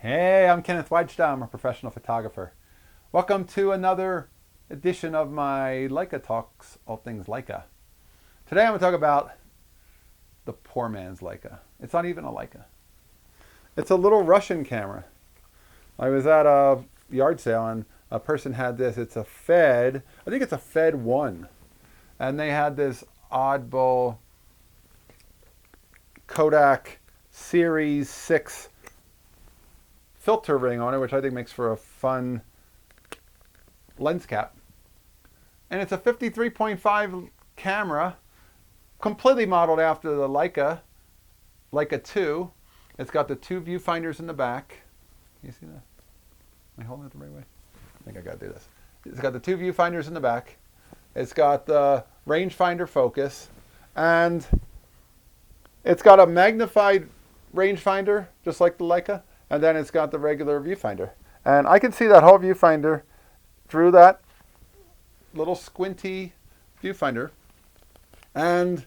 Hey, I'm Kenneth WAJDA. I'm a professional photographer. Welcome to another edition of my Leica Talks, all things Leica. Today I'm going to talk about the poor man's Leica. It's not even a Leica. It's a little Russian camera. I was at a yard sale and a person had this. It's a Fed, I think it's a Fed 1. And they had this oddball Kodak Series 6 filter ring on it, which I think makes for a fun lens cap. And it's a 53.5 camera, completely modeled after the Leica 2. It's got the two viewfinders in the back. Can you see that? Am I holding it the right way? I think I got to do this. It's got the two viewfinders in the back. It's got the rangefinder focus, and it's got a magnified rangefinder, just like the Leica. And then it's got the regular viewfinder. And I can see that whole viewfinder through that little squinty viewfinder. And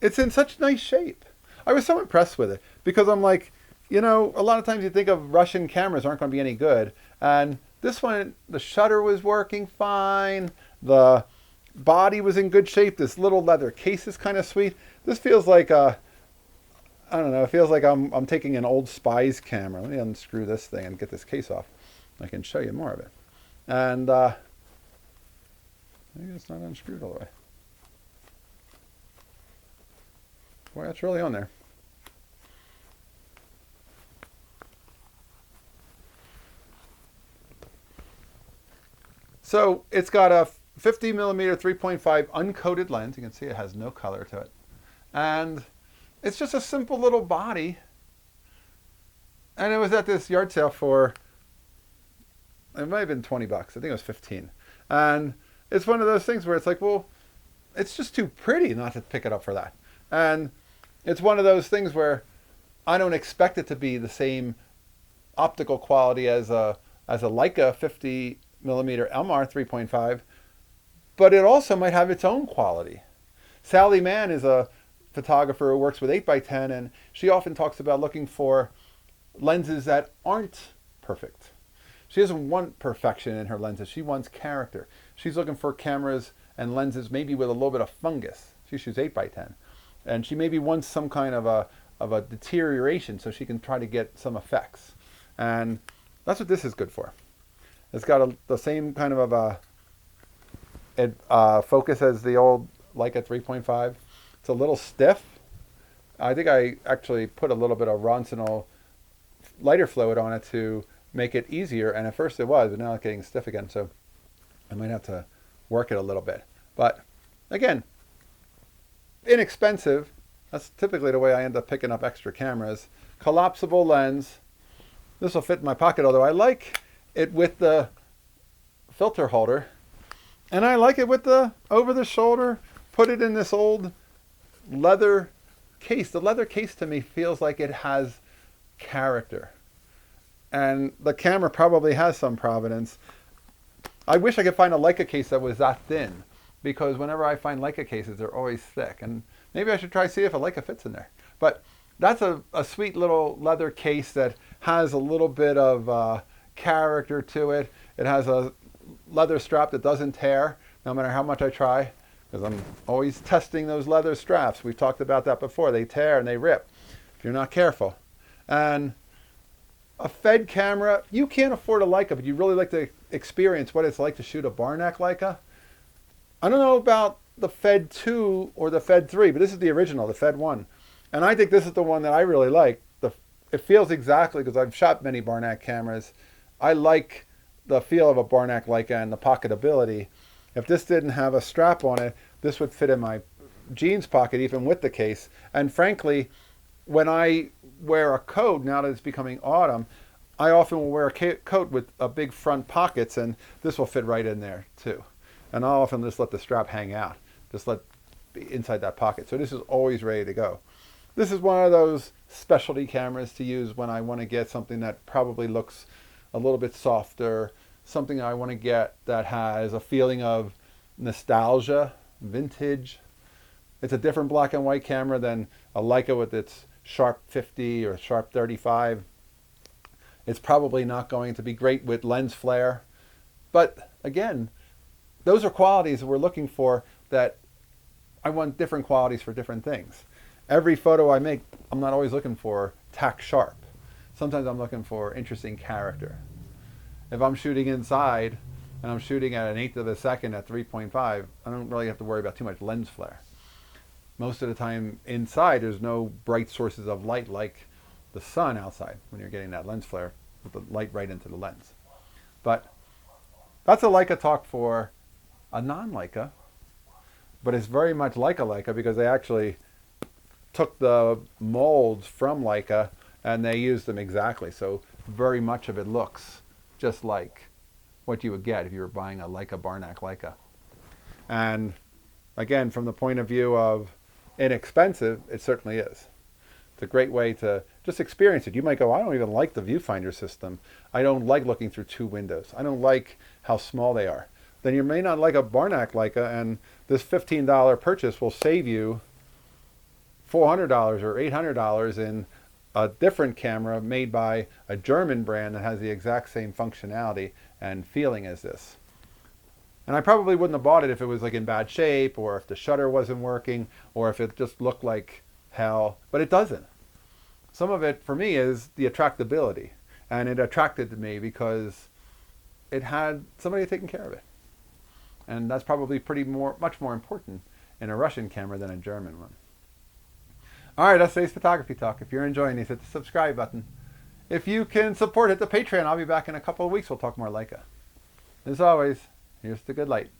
it's in such nice shape. I was so impressed with it because I'm like, you know, a lot of times you think of Russian cameras aren't going to be any good. And this one, the shutter was working fine. The body was in good shape. This little leather case is kind of sweet. This feels like a, I don't know, it feels like I'm taking an old Spies camera. Let me unscrew this thing and get this case off. I can show you more of it. And maybe it's not unscrewed all the way. Boy, that's really on there. So it's got a 50 millimeter 3.5 uncoated lens. You can see it has no color to it. And it's just a simple little body. And it was at this yard sale for, it might have been 20 bucks. I think it was 15. And it's one of those things where it's like, well, it's just too pretty not to pick it up for that. And it's one of those things where I don't expect it to be the same optical quality as a Leica 50 millimeter LMR 3.5, but it also might have its own quality. Sally Mann is a photographer who works with 8x10, and she often talks about looking for lenses that aren't perfect. She doesn't want perfection in her lenses. She wants character. She's looking for cameras and lenses maybe with a little bit of fungus. She shoots 8x10. And she maybe wants some kind of a deterioration so she can try to get some effects. And that's what this is good for. It's got the same kind of a focus as the old Leica 3.5. It's a little stiff. I think I actually put a little bit of Ronsonol lighter fluid on it to make it easier. And at first it was, but now it's getting stiff again. So I might have to work it a little bit. But again, inexpensive. That's typically the way I end up picking up extra cameras. Collapsible lens. This will fit in my pocket, although I like it with the filter holder. And I like it with the over the shoulder. Put it in this old leather case. The leather case to me feels like it has character. And the camera probably has some provenance. I wish I could find a Leica case that was that thin, because whenever I find Leica cases, they're always thick. And maybe I should try to see if a Leica fits in there. But that's a sweet little leather case that has a little bit of character to it. It has a leather strap that doesn't tear, no matter how much I try, because I'm always testing those leather straps. We've talked about that before. They tear and they rip if you're not careful. And a Fed camera, you can't afford a Leica, but you really like to experience what it's like to shoot a Barnack Leica. I don't know about the Fed 2 or the Fed 3, but this is the original, the Fed 1. And I think this is the one that I really like. It feels exactly, because I've shot many Barnack cameras, I like the feel of a Barnack Leica and the pocketability. If this didn't have a strap on it, this would fit in my jeans pocket even with the case. And frankly, when I wear a coat, now that it's becoming autumn, I often will wear a coat with a big front pockets, and this will fit right in there too. And I'll often just let the strap hang out, just let be inside that pocket. So this is always ready to go. This is one of those specialty cameras to use when I want to get something that probably looks a little bit softer, something I want to get that has a feeling of nostalgia, vintage. It's a different black and white camera than a Leica with its sharp 50 or sharp 35. It's probably not going to be great with lens flare. But again, those are qualities that we're looking for, that I want different qualities for different things. Every photo I make, I'm not always looking for tack sharp. Sometimes I'm looking for interesting character. If I'm shooting inside and I'm shooting at 1/8 of a second at 3.5, I don't really have to worry about too much lens flare. Most of the time inside, there's no bright sources of light like the sun outside when you're getting that lens flare with the light right into the lens. But that's a Leica talk for a non-Leica, but it's very much like a Leica because they actually took the molds from Leica and they used them exactly. So very much of it looks just like what you would get if you were buying a Leica Barnack Leica. And again, from the point of view of inexpensive, it certainly is. It's a great way to just experience it. You might go, I don't even like the viewfinder system. I don't like looking through two windows. I don't like how small they are. Then you may not like a Barnack Leica, and this $15 purchase will save you $400 or $800 in a different camera made by a German brand that has the exact same functionality and feeling as this. And I probably wouldn't have bought it if it was like in bad shape, or if the shutter wasn't working, or if it just looked like hell, but it doesn't. Some of it for me is the attractability, and it attracted me because it had somebody taking care of it. And that's probably much more important in a Russian camera than a German one. All right, that's today's photography talk. If you're enjoying these, hit the subscribe button. If you can support, hit the Patreon. I'll be back in a couple of weeks. We'll talk more Leica. As always, here's the good light.